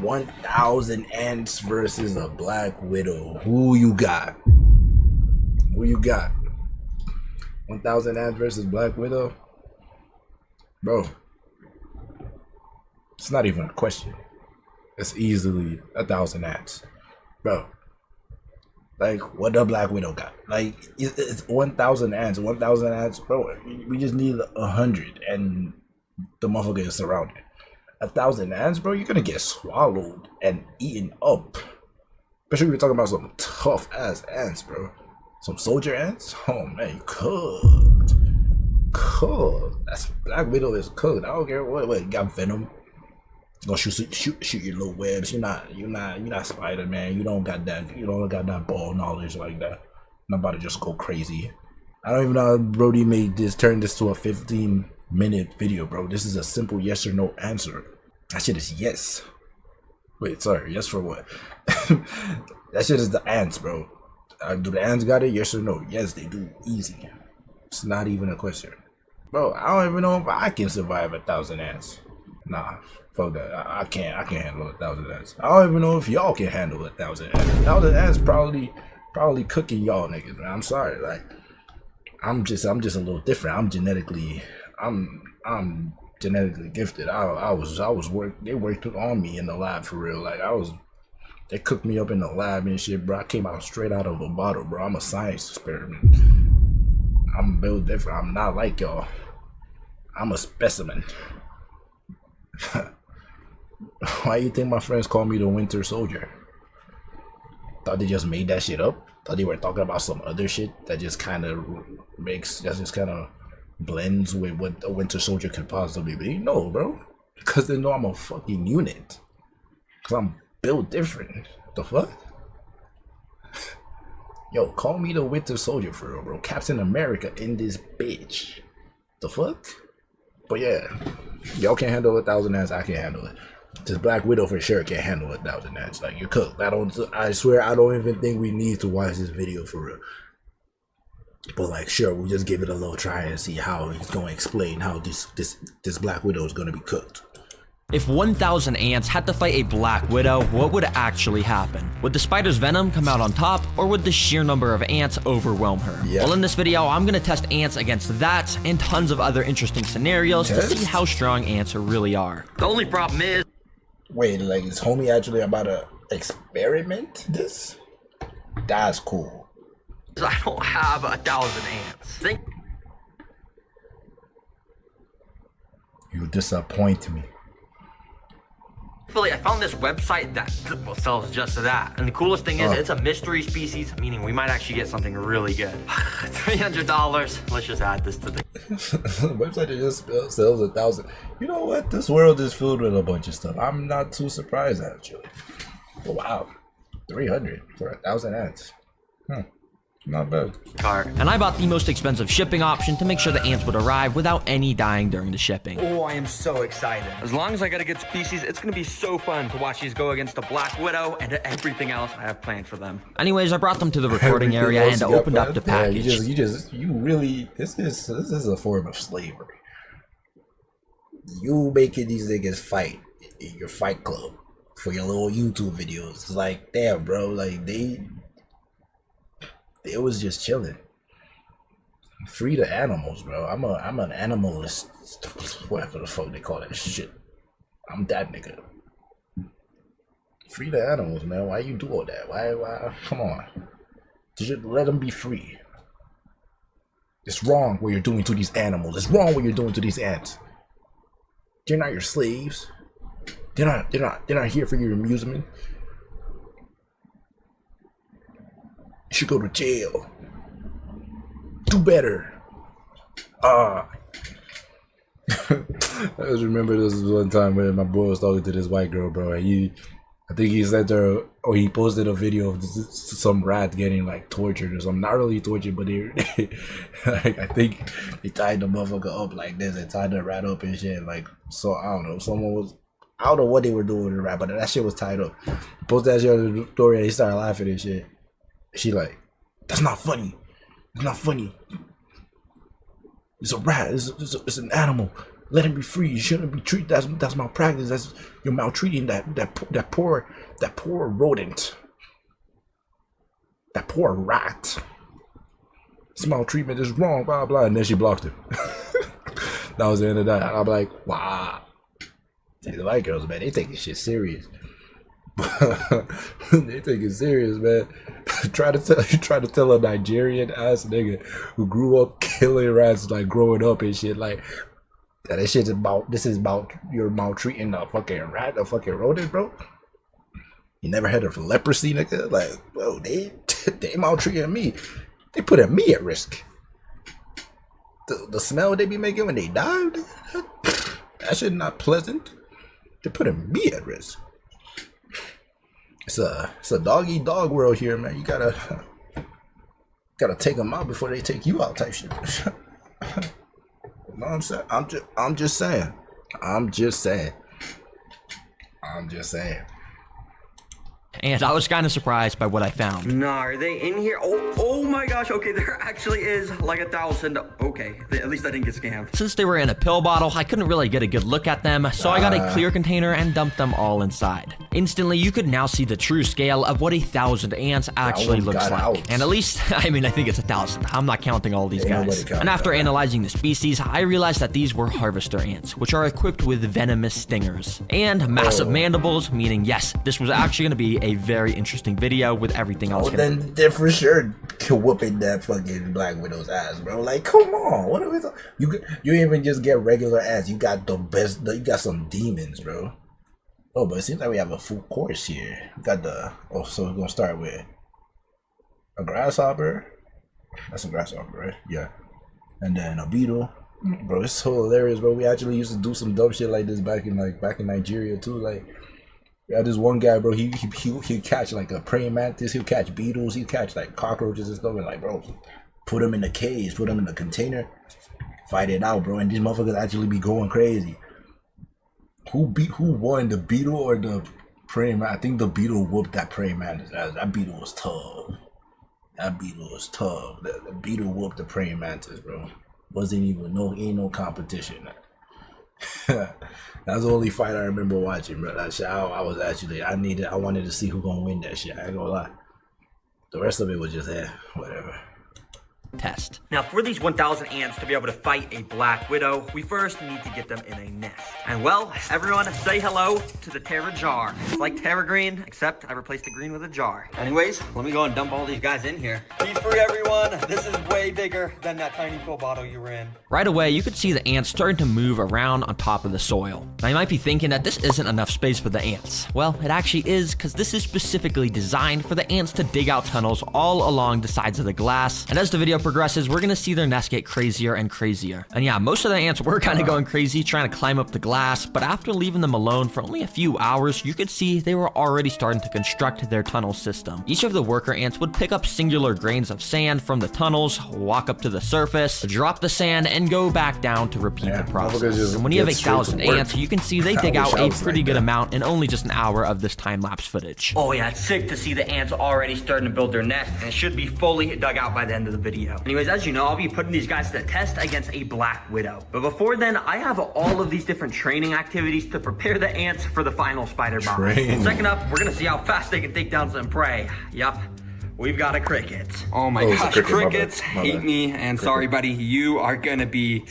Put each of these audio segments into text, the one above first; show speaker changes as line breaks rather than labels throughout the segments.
1,000 ants versus a black widow. Who you got? Who you got? 1,000 ants versus black widow? Bro, it's not even a question. It's easily 1,000 ants. Bro, like, what the black widow got? Like, it's 1,000 ants. 1,000 ants, bro. We just need 100 and the motherfucker is surrounded. 1,000 ants, bro, you're gonna get swallowed and eaten up. Especially when you're talking about some tough ass ants, bro. Some soldier ants? Oh man, you cooked. Cooked. That's black widow is cooked. I don't care what you got venom. Gonna shoot your little webs. You're not Spider-Man. You don't got that ball knowledge like that. I'm about to just go crazy. I don't even know how Brody turned this to a 15-minute video, bro. This is a simple yes or no answer. That shit is yes. Wait, sorry, yes for what? That shit is the ants, bro. Do the ants got it? Yes or no? Yes, they do. Easy. It's not even a question. Bro, I don't even know if I can survive 1,000 ants. Nah, fuck that. I can't handle 1,000 ants. I don't even know if y'all can handle 1,000 ants. 1,000 ants probably cooking y'all niggas, man. I'm sorry. Like, I'm just a little different. I'm genetically gifted. They worked on me in the lab for real. Like, they cooked me up in the lab and shit, bro. I came out straight out of a bottle, bro. I'm a science experiment. I'm built different. I'm not like y'all. I'm a specimen. Why you think my friends call me the Winter Soldier? Thought they just made that shit up? Thought they were talking about some other shit that just kind of blends with what a Winter Soldier could possibly be? No, bro. Because they know I'm a fucking unit. Because I'm built different. The fuck? Yo, call me the Winter Soldier for real, bro. Captain America in this bitch. The fuck? But yeah, y'all can't handle 1,000 ants. I can handle it. This Black Widow for sure can't handle 1,000 ants. Like, you're cooked. I swear, I don't even think we need to watch this video for real. But like, sure, we'll just give it a little try and see how he's gonna explain how this Black Widow is gonna be cooked.
If 1,000 ants had to fight a Black Widow, what would actually happen? Would the spider's venom come out on top, or would the sheer number of ants overwhelm her?
Yeah.
Well, in this video, I'm gonna test ants against that and tons of other interesting scenarios to see how strong ants really are. The only problem is...
Wait, like, is homie actually about to experiment this? That's cool.
I don't have 1,000 ants.
You disappoint me.
I found this website that sells just that, and the coolest thing is it's a mystery species, meaning we might actually get something really good. $300. Let's just add this to the
website that just sells 1,000. You know what? This world is filled with a bunch of stuff. I'm not too surprised actually. Oh, wow, 300 for 1,000 ants. Not bad.
Cart. And I bought the most expensive shipping option to make sure the ants would arrive without any dying during the shipping.
Oh, I am so excited.
As long as I get a good species, it's gonna be so fun to watch these go against the Black Widow and everything else I have planned for them. Anyways, I brought them to the recording area and opened up the package.
This is a form of slavery. You making these niggas fight in your fight club for your little YouTube videos. It's like, damn, bro, like it was just chilling. Free the animals, bro. I'm an animalist. Whatever the fuck they call that shit. I'm that nigga. Free the animals, man. Why you do all that? Why? Come on. Just let them be free. It's wrong what you're doing to these animals. It's wrong what you're doing to these ants. They're not your slaves. They're not here for your amusement. You should go to jail. Do better. I just remember this one time when my boy was talking to this white girl, bro, and I think he sent her, or he posted a video of some rat getting like tortured or something. Not really tortured, but they like, I think they tied the motherfucker up like this and tied the rat up and shit. Like, so I don't know. I don't know what they were doing with the rat, but that shit was tied up. Posted that shit on the story and he started laughing and shit. She like, that's not funny. It's not funny. It's a rat. It's an animal. Let him be free. You shouldn't be treated. That's malpractice. You're maltreating that poor rodent. That poor rat. This maltreatment is wrong. Blah blah. And then she blocked him. That was the end of that. I'm like, wow. The white girls, man, they take this shit serious. They take it serious, man. Try to tell a Nigerian ass nigga who grew up killing rats, like growing up and shit, like that shit's about. This is about you're maltreating a fucking rat, a fucking rodent, bro. You never heard of leprosy, nigga? Like, bro, they maltreating me. They putting me at risk. The smell they be making when they die, that shit not pleasant. They're putting me at risk. It's a dog eat dog world here, man. You gotta take them out before they take you out, type shit. You know what I'm saying? I'm just saying.
And I was kind of surprised by what I found.
Nah, are they in here? Oh my gosh, okay, there actually is like 1,000. Okay, at least I didn't get scammed.
Since they were in a pill bottle, I couldn't really get a good look at them, so I got a clear container and dumped them all inside. Instantly, you could now see the true scale of what 1,000 ants actually looks like.
Out.
And at least, I mean, I think it's 1,000. I'm not counting all these guys. And after analyzing the species, I realized that these were harvester ants, which are equipped with venomous stingers. And massive mandibles, meaning yes, this was actually going to be a very interesting video with everything else.
Then they're for sure whooping that fucking Black Widow's ass, bro. Like, come on, what are we talking? You even just get regular ass. You got the best. You got some demons, bro. Oh, but it seems like we have a full course here. We got so we're gonna start with a grasshopper. That's a grasshopper, right? Yeah. And then a beetle. Bro, it's so hilarious, bro. We actually used to do some dumb shit like this back in Nigeria too. Like, we had this one guy, bro. He'd catch like a praying mantis. He'd catch beetles. He'd catch like cockroaches and stuff. And like, bro, put them in a cage, put them in a container, fight it out, bro. And these motherfuckers actually be going crazy. Who won, the beetle or the praying mantis? I think the beetle whooped that praying mantis. That beetle was tough. The beetle whooped the praying mantis, bro. Wasn't even ain't no competition. That's the only fight I remember watching, bro. That shit, I wanted to see who gonna win that shit. I ain't gonna lie. The rest of it was just whatever.
Test.
Now, for these 1,000 ants to be able to fight a Black Widow, we first need to get them in a nest. And well, everyone say hello to the Terra jar. It's like Terra Green, except I replaced the green with a jar. Anyways, let me go and dump all these guys in here. Be free, everyone. This is way bigger than that tiny pill bottle you were in.
Right away, you could see the ants starting to move around on top of the soil. Now, you might be thinking that this isn't enough space for the ants. Well, it actually is, because this is specifically designed for the ants to dig out tunnels all along the sides of the glass. And as the video progresses, we're gonna see their nest get crazier and crazier. And yeah, most of the ants were kind of going crazy trying to climb up the glass, but after leaving them alone for only a few hours, you could see they were already starting to construct their tunnel system. Each of the worker ants would pick up singular grains of sand from the tunnels, walk up to the surface, drop the sand, and go back down to repeat the process. And when you have 1,000 ants, you can see they dig out a pretty good amount in only just an hour of this time-lapse footage.
Oh yeah, it's sick to see the ants already starting to build their nest, and it should be fully dug out by the end of the video. Anyways, as you know, I'll be putting these guys to the test against a Black Widow. But before then, I have all of these different training activities to prepare the ants for the final spider bomb. Second up, we're gonna see how fast they can take down some prey. Yup. We've got a cricket. Oh my gosh, crickets hate me, and sorry buddy, you are gonna be,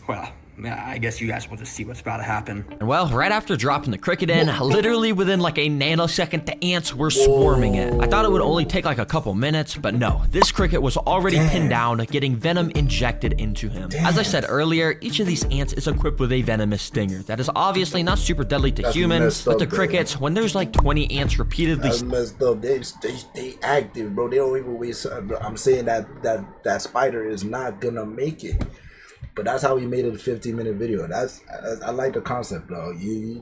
well, I guess you guys will just see what's about to happen.
And well, right after dropping the cricket in, literally within like a nanosecond, the ants were swarming it. I thought it would only take like a couple minutes, but no, this cricket was already pinned down, getting venom injected into him. As I said earlier, each of these ants is equipped with a venomous stinger that is obviously not super deadly to humans, but to crickets, when there's like 20 ants repeatedly—
That's messed up. They active, bro. They don't even waste. I'm saying that spider is not gonna make it. But that's how we made it a 15-minute video. I like the concept, though.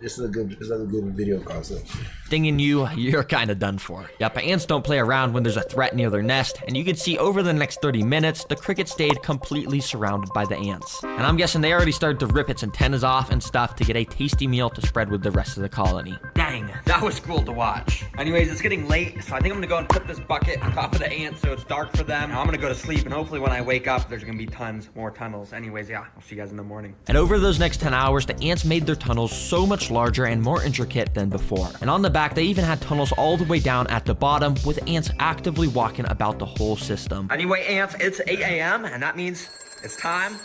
This is a good video concept.
Stinging you, you're kind of done for. Yep, but ants don't play around when there's a threat near their nest, and you can see over the next 30 minutes, the cricket stayed completely surrounded by the ants. And I'm guessing they already started to rip its antennas off and stuff to get a tasty meal to spread with the rest of the colony.
Dang, that that was cool to watch. Anyways, it's getting late, so I think I'm gonna go and put this bucket on top of the ants so it's dark for them. And I'm gonna go to sleep, and hopefully when I wake up, there's gonna be tons more tunnels. Anyways, yeah, I'll see you guys in the morning.
And over those next 10 hours, the ants made their tunnels so much larger and more intricate than before. And on the back, they even had tunnels all the way down at the bottom, with ants actively walking about the whole system.
Anyway, ants, it's 8 a.m. and that means it's time.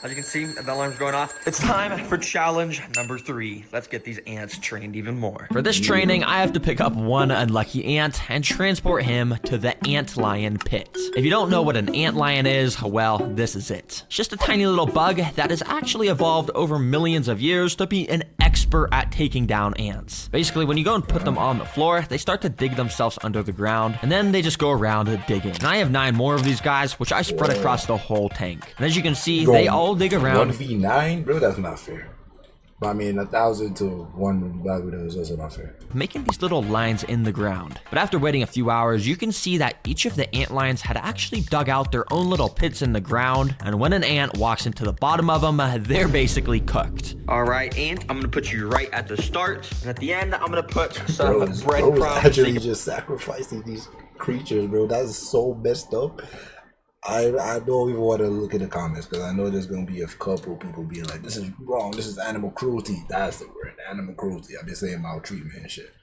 As you can see, the alarm's going off. It's time for challenge number 3. Let's get these ants trained even more.
For this training, I have to pick up one unlucky ant and transport him to the ant lion pit. If you don't know what an ant lion is, well, this is it. It's just a tiny little bug that has actually evolved over millions of years to be an expert at taking down ants. Basically, when you go and put them on the floor, they start to dig themselves under the ground, and then they just go around digging. And I have 9 more of these guys, which I spread across the whole tank. And as you can see, they all dig around.
1v9, bro, that's not fair. But I mean, 1,000 to 1 black widow is also not fair.
Making these little lines in the ground. But after waiting a few hours, you can see that each of the ant lions had actually dug out their own little pits in the ground. And when an ant walks into the bottom of them, they're basically cooked.
All right, ant, I'm gonna put you right at the start. And at the end, I'm gonna put some
Bro,
breadcrumbs.
actually just sacrificing these creatures, bro. That's so messed up. I don't even want to look at the comments because I know there's going to be a couple people being like, this is wrong, this is animal cruelty. That's the word, animal cruelty. I've been saying maltreatment and shit.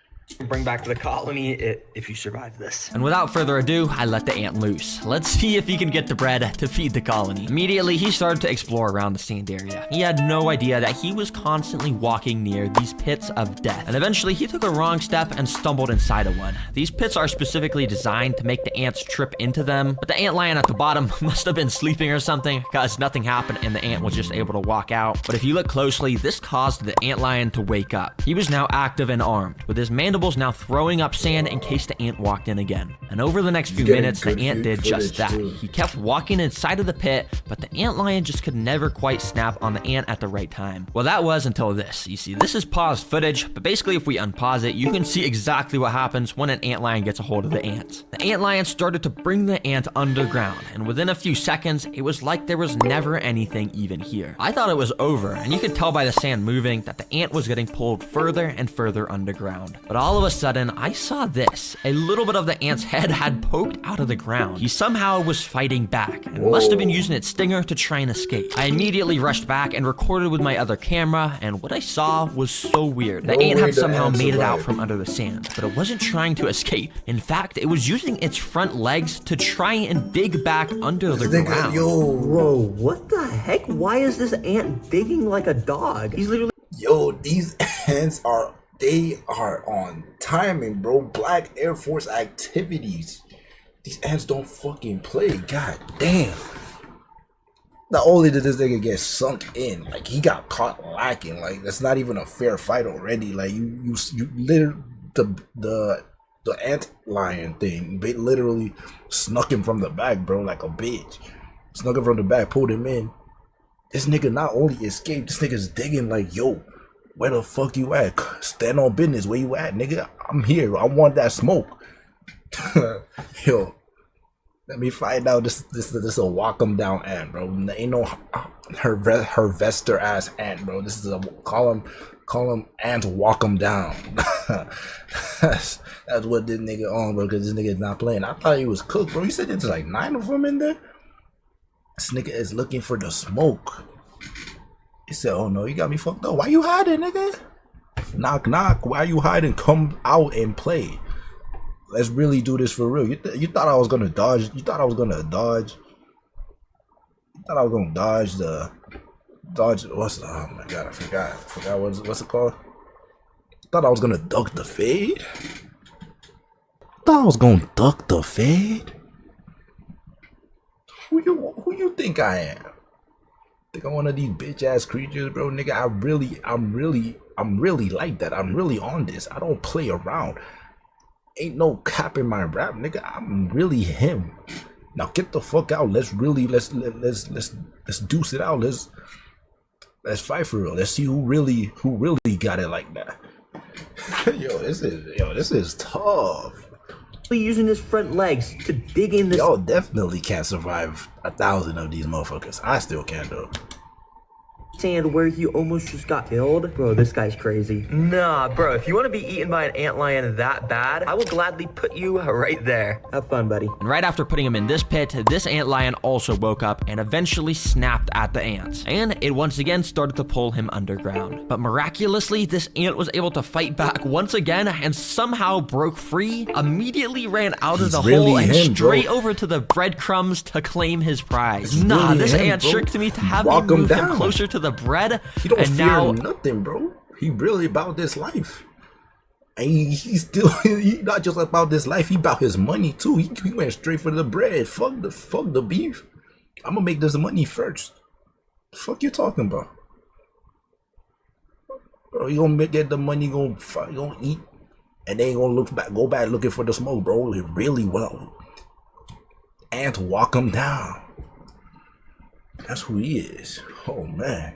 Bring back to the colony if you survive this.
And without further ado, I let the ant loose. Let's see if he can get the bread to feed the colony. Immediately, he started to explore around the sand area. He had no idea that he was constantly walking near these pits of death. And eventually, he took a wrong step and stumbled inside of one. These pits are specifically designed to make the ants trip into them, but the ant lion at the bottom must have been sleeping or something because nothing happened and the ant was just able to walk out. But if you look closely, this caused the ant lion to wake up. He was now active and armed, with his mandibles now throwing up sand in case the ant walked in again. And over the next few minutes, the ant did just that. He kept walking inside of the pit, but the ant lion just could never quite snap on the ant at the right time. Well, that was until this. You see, this is paused footage, but basically if we unpause it, you can see exactly what happens when an ant lion gets a hold of the ant. The ant lion started to bring the ant underground, and within a few seconds, it was like there was never anything even here. I thought it was over, and you could tell by the sand moving that the ant was getting pulled further and further underground. But all of a sudden, I saw this. A little bit of the ant's head had poked out of the ground. He somehow was fighting back and must have been using its stinger to try and escape. I immediately rushed back and recorded with my other camera, and what I saw was so weird. The ant had somehow made it out from under the sand, but it wasn't trying to escape. In fact, it was using its front legs to try and dig back under the ground.
Whoa, what the heck? Why is this ant digging like a dog? He's literally...
Yo, these ants are... They are on timing, bro. Black Air Force activities. These ants don't fucking play. God damn. Not only did this nigga get sunk in, like he got caught lacking. Like that's not even a fair fight already. Like you literally the ant lion thing literally snuck him from the back, bro, like a bitch. Snuck him from the back, pulled him in. This nigga not only escaped, this nigga's digging like, yo, where the fuck you at? Stand on business. Where you at, nigga? I'm here. I want that smoke. Yo, let me find out. This is a walk 'em down ant, bro. There ain't no harvester ass ant, bro. This is a call him ant walk 'em down. that's what this nigga on, bro. Because this nigga is not playing. I thought he was cooked, bro. You said there's like 9 of them in there. This nigga is looking for the smoke. He said, oh no, you got me fucked up. Why you hiding, nigga? Knock, knock. Why you hiding? Come out and play. Let's really do this for real. You thought I was gonna dodge? You thought I was gonna dodge? You thought I was gonna dodge the... oh my god, I forgot what's it called? Thought I was gonna duck the fade? Thought I was gonna duck the fade? Who you think I am? Think I'm one of these bitch ass creatures, bro? Nigga, I'm really like that. I'm really on this. I don't play around. Ain't no cap in my rap, nigga. I'm really him. Now get the fuck out. Let's deuce it out. Let's fight for real. Let's see who really got it like that. Yo, this is tough.
Using his front legs to dig in this.
Y'all definitely can't survive 1,000 of these motherfuckers. I still can't though.
And where he almost just got killed. Bro, this guy's crazy. Nah, bro, if you want to be eaten by an antlion that bad, I will gladly put you right there. Have fun, buddy.
And right after putting him in this pit, this antlion also woke up and eventually snapped at the ants. And it once again started to pull him underground. But miraculously, this ant was able to fight back once again and somehow broke free, immediately ran out of the hole and straight over to the breadcrumbs to claim his prize. Nah, this ant tricked me to have me move him closer to the bread.
He don't fear nothing, bro. He really about this life. And he's still, he not just about this life, he about his money too. He went straight for the bread. Fuck the beef. I'm gonna make this money first. The fuck you talking about? Bro, you gonna get the money, you gonna eat, and they ain't gonna go back looking for the smoke, bro. It really well. And walk him down. That's who he is. Oh man.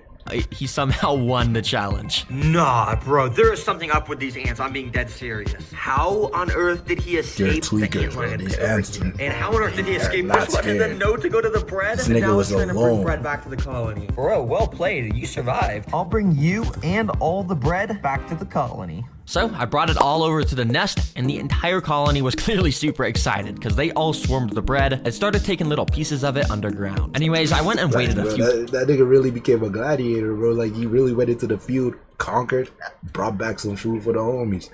He somehow won the challenge.
Nah, bro, there is something up with these ants. I'm being dead serious. How on earth did he escape the antlion pit? And how on earth did he escape this one and then know to go to the bread?
This nigga was alone.
Bring bread back to the colony. Bro, well played. You survived. I'll bring you and all the bread back to the colony.
So I brought it all over to the nest, and the entire colony was clearly super excited because they all swarmed the bread and started taking little pieces of it underground. Anyways, I went and waited a few.
That nigga really became a gladiator, bro. Like, he really went into the field, conquered, brought back some food for the homies.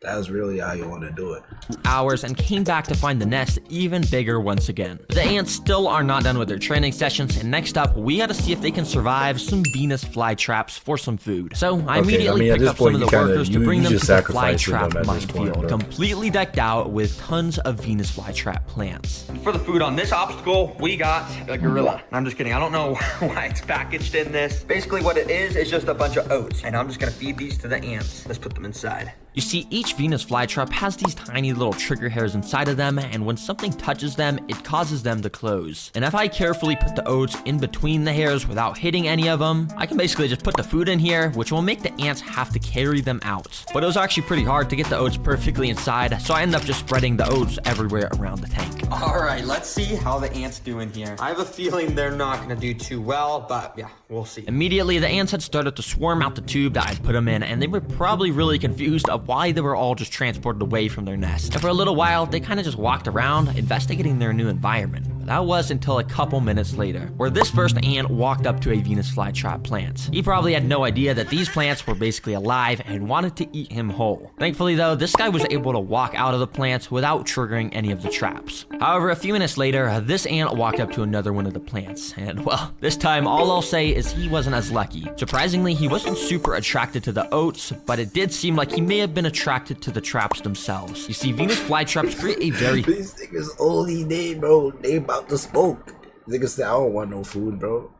That's really how you want to do it.
Hours and came back to find the nest even bigger once again. The ants still are not done with their training sessions, and next up, we gotta see if they can survive some Venus flytraps for some food. So I immediately picked up some of the workers to bring them to the flytrap minefield, completely decked out with tons of Venus flytrap plants.
For the food on this obstacle, we got a gorilla. I'm just kidding. I don't know why it's packaged in this. Basically what it is just a bunch of oats, and I'm just gonna feed these to the ants. Let's put them inside.
You see, each Venus flytrap has these tiny little trigger hairs inside of them, and when something touches them, it causes them to close. And if I carefully put the oats in between the hairs without hitting any of them, I can basically just put the food in here, which will make the ants have to carry them out. But it was actually pretty hard to get the oats perfectly inside, so I ended up just spreading the oats everywhere around the tank.
All right, let's see how the ants do in here. I have a feeling they're not gonna do too well, but yeah, we'll see.
Immediately, the ants had started to swarm out the tube that I'd put them in, and they were probably really confused of why they were all just transported away from their nest. And for a little while, they kind of just walked around, investigating their new environment. But that was until a couple minutes later, where this first ant walked up to a Venus flytrap plant. He probably had no idea that these plants were basically alive and wanted to eat him whole. Thankfully though, this guy was able to walk out of the plants without triggering any of the traps. However, a few minutes later, this ant walked up to another one of the plants, and well, this time all I'll say is he wasn't as lucky. Surprisingly, he wasn't super attracted to the oats, but it did seem like he may have been attracted to the traps themselves. You see, Venus flytraps create a very...
These niggas only name, bro. They about to smoke. Niggas say, I don't want no food, bro.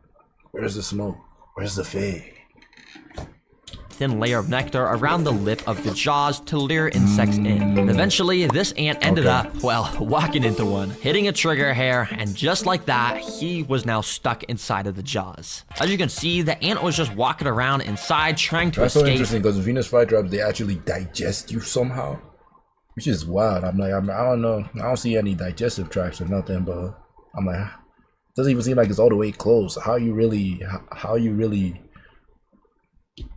Where's the smoke? Where's the fade?
Thin layer of nectar around the lip of the jaws to lure insects in. And eventually, this ant ended up, well, walking into one, hitting a trigger hair, and just like that, he was now stuck inside of the jaws. As you can see, the ant was just walking around inside trying to escape.
That's so interesting because Venus flytraps, they actually digest you somehow, which is wild. I'm like, I don't know. I don't see any digestive tracts or nothing, but I'm like, it doesn't even seem like it's all the way closed. How you really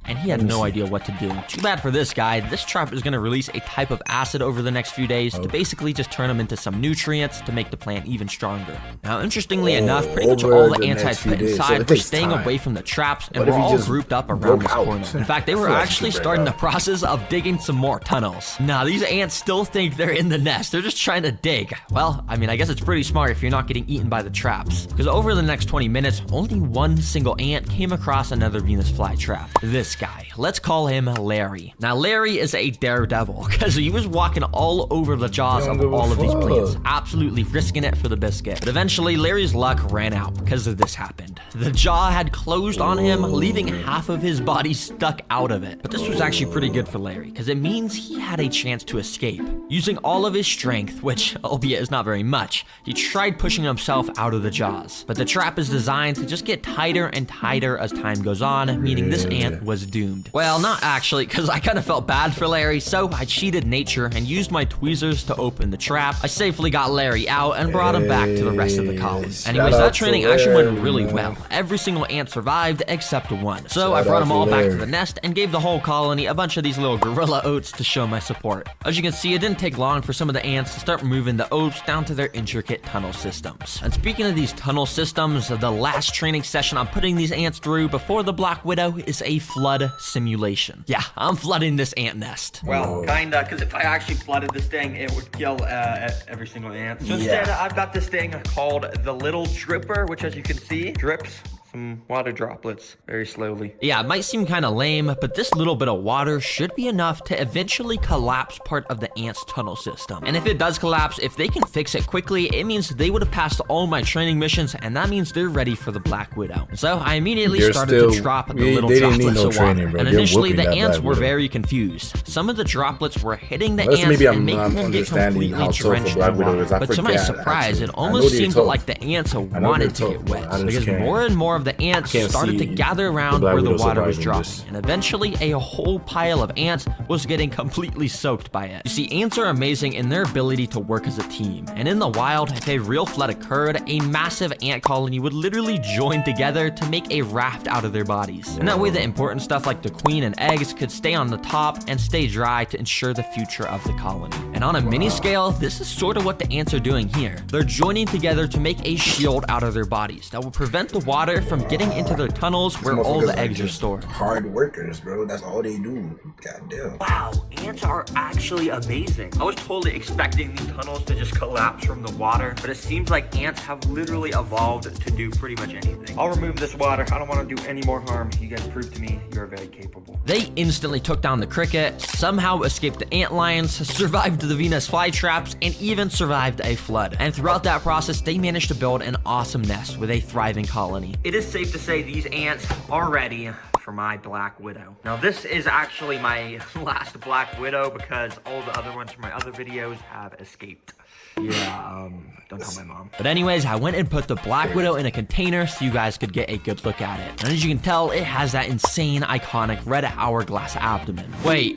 and he had no idea what to do. Too bad for this guy. This trap is going to release a type of acid over the next few days to basically just turn him into some nutrients to make the plant even stronger. Now, interestingly enough, pretty much all the ants I put inside were staying away from the traps and were all grouped up around this corner. In fact, they were actually starting the process of digging some more tunnels. Now, these ants still think they're in the nest. They're just trying to dig. Well, I mean, I guess it's pretty smart if you're not getting eaten by the traps. Because over the next 20 minutes, only one single ant came across another Venus flytrap. This guy. Let's call him Larry. Now, Larry is a daredevil because he was walking all over the jaws of all of these plants, absolutely risking it for the biscuit. But eventually, Larry's luck ran out because of this happened. The jaw had closed on him, leaving half of his body stuck out of it. But this was actually pretty good for Larry because it means he had a chance to escape. Using all of his strength, which, albeit is not very much, he tried pushing himself out of the jaws. But the trap is designed to just get tighter and tighter as time goes on, meaning this ant was doomed. Well, not actually, because I kind of felt bad for Larry, so I cheated nature and used my tweezers to open the trap. I safely got Larry out and brought him back to the rest of the colony. Anyways, that training actually went really well. Every single ant survived except one. So I brought them all back to the nest and gave the whole colony a bunch of these little gorilla oats to show my support. As you can see, it didn't take long for some of the ants to start moving the oats down to their intricate tunnel systems. And speaking of these tunnel systems, the last training session I'm putting these ants through before the Black Widow is a flood simulation. Yeah, I'm flooding this ant nest.
Well, kinda, because if I actually flooded this thing, it would kill every single ant. So instead, I've got this thing called the Little Dripper, which, as you can see, drips some water droplets very slowly.
Yeah, it might seem kind of lame, but this little bit of water should be enough to eventually collapse part of the ants' tunnel system. And if it does collapse, if they can fix it quickly, it means they would have passed all my training missions, and that means they're ready for the Black Widow. So I immediately started to drop the little droplets of water. And initially, the ants were very confused. Some of the droplets were hitting the ants and making them get completely drenched in water. But to my surprise, it almost seemed like the ants wanted to get wet, because more and more of the ants started to gather around where the water was dropping, and eventually a whole pile of ants was getting completely soaked by it. You see, ants are amazing in their ability to work as a team, and in the wild, if a real flood occurred, a massive ant colony would literally join together to make a raft out of their bodies. And that way the important stuff like the queen and eggs could stay on the top and stay dry to ensure the future of the colony. And on a mini scale, this is sort of what the ants are doing here. They're joining together to make a shield out of their bodies that will prevent the water from getting into their tunnels where all the eggs are stored.
Hard workers, bro. That's all they do. Goddamn.
Wow, ants are actually amazing. I was totally expecting these tunnels to just collapse from the water, but it seems like ants have literally evolved to do pretty much anything. I'll remove this water. I don't want to do any more harm. You guys prove to me you're very capable.
They instantly took down the cricket, somehow escaped the ant lions, survived the Venus flytraps, and even survived a flood. And throughout that process, they managed to build an awesome nest with a thriving colony.
It is safe to say these ants are ready for my Black Widow. Now this is actually my last Black Widow because all the other ones from my other videos have escaped. Yeah, don't tell my mom.
But anyways, I went and put the Black Widow in a container so you guys could get a good look at it. And as you can tell, it has that insane, iconic red hourglass abdomen. Wait,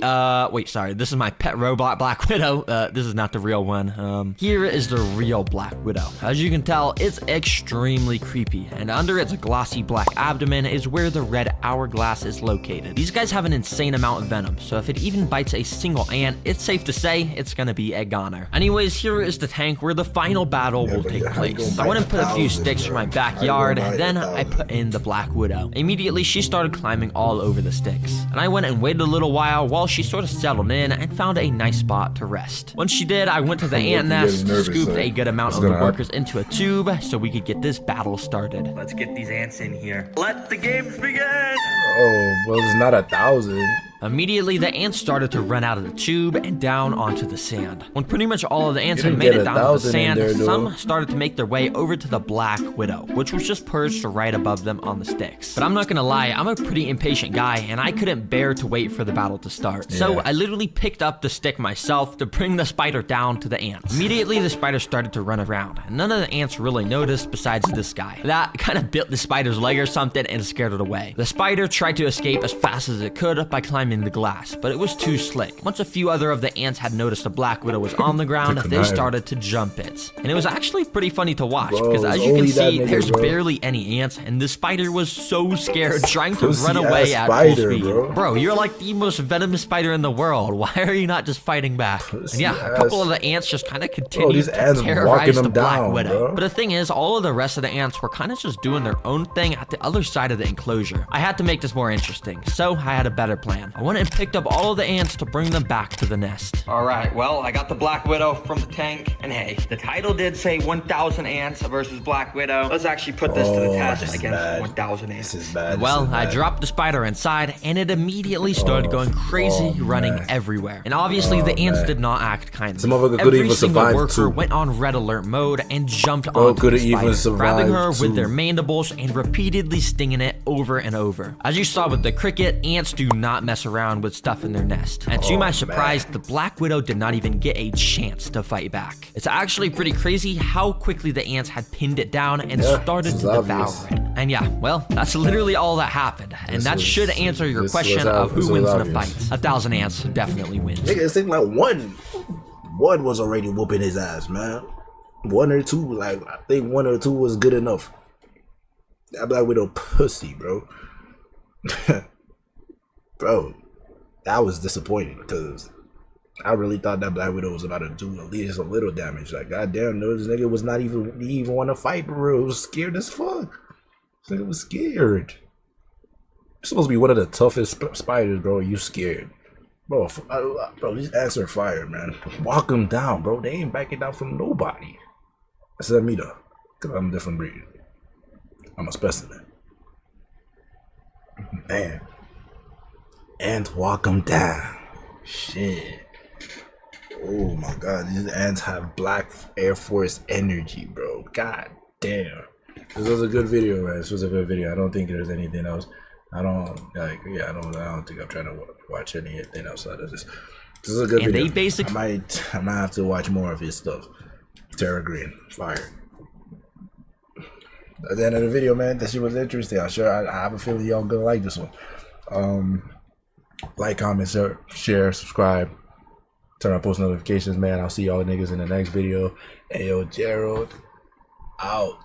sorry. This is my pet robot Black Widow. This is not the real one. Here is the real Black Widow. As you can tell, it's extremely creepy. And under its glossy black abdomen is where the red hourglass is located. These guys have an insane amount of venom, so if it even bites a single ant, it's safe to say it's gonna be a goner. Anyways, here is the tank where the final battle will take place. I went and put a few sticks from my backyard, then I put in the Black Widow. Immediately, she started climbing all over the sticks, and I went and waited a little while she sort of settled in and found a nice spot to rest. Once she did, I went to the ant nest, scooped a good amount of the workers into a tube so we could get this battle started.
Let's get these ants in here. Let the games begin!
Oh, well, it's not 1,000.
Immediately, the ants started to run out of the tube and down onto the sand. When pretty much all of the ants had made it down to the sand, some started to make their way over to the Black Widow, which was just perched right above them on the sticks. But I'm not gonna lie, I'm a pretty impatient guy, and I couldn't bear to wait for the battle to start. So I literally picked up the stick myself to bring the spider down to the ants. Immediately, the spider started to run around, and none of the ants really noticed besides this guy. That kind of bit the spider's leg or something and scared it away. The spider tried to escape as fast as it could by climbing the glass, but it was too slick. Once a few other of the ants had noticed the Black Widow was on the ground, they started to jump it. And it was actually pretty funny to watch, because as you can see, there's barely any ants, and the spider was so scared, trying to run away at full speed. Bro, you're like the most venomous spider in the world. Why are you not just fighting back? And yeah, a couple of the ants just kind of continued to terrorize the Black Widow. But the thing is, all of the rest of the ants were kind of just doing their own thing at the other side of the enclosure. I had to make this more interesting, so I had a better plan. I went and picked up all of the ants to bring them back to the nest.
All right, well, I got the Black Widow from the tank, and hey, the title did say 1,000 ants versus Black Widow. Let's actually put this to the test against 1,000 ants.
This is bad.
Well, I dropped the spider inside, and it immediately started going crazy, running everywhere. And obviously, the ants did not act kindly. Every single worker went on red alert mode and jumped onto the spider, grabbing her with their mandibles and repeatedly stinging it over and over. As you saw with the cricket, ants do not mess around with stuff in their nest. And to my surprise, the Black Widow did not even get a chance to fight back. It's actually pretty crazy how quickly the ants had pinned it down and started to devour it. And yeah, well, that's literally all that happened. And that should answer your question of who wins in a fight. 1,000 ants definitely wins.
Nigga, it seemed like one was already whooping his ass, man. 1 or 2, like, I think 1 or 2 was good enough. That Black Widow pussy, bro. Bro, that was disappointing because I really thought that Black Widow was about to do at least a little damage. Like, goddamn, no, this nigga was not even want to fight, bro. He was scared as fuck. This nigga was scared. You're supposed to be one of the toughest spiders, bro. You scared. Bro, these ants are fire, man. Walk them down, bro. They ain't backing down from nobody. Except me, though. Because I'm a different breed. I'm a specimen. Man. Ants walk them down. Shit. Oh my god. These ants have black Air Force energy, bro. God damn. This was a good video, man. This was a good video. I don't think there's anything else. I don't think I'm trying to watch anything outside of this. This is a good video. They basically I might have to watch more of his stuff. Terra Green, fire. At the end of the video, man, that shit was interesting. I have a feeling y'all gonna like this one. Like, comment, share, subscribe, turn on post notifications, man. I'll see y'all niggas in the next video. Ayo, Gerald, out.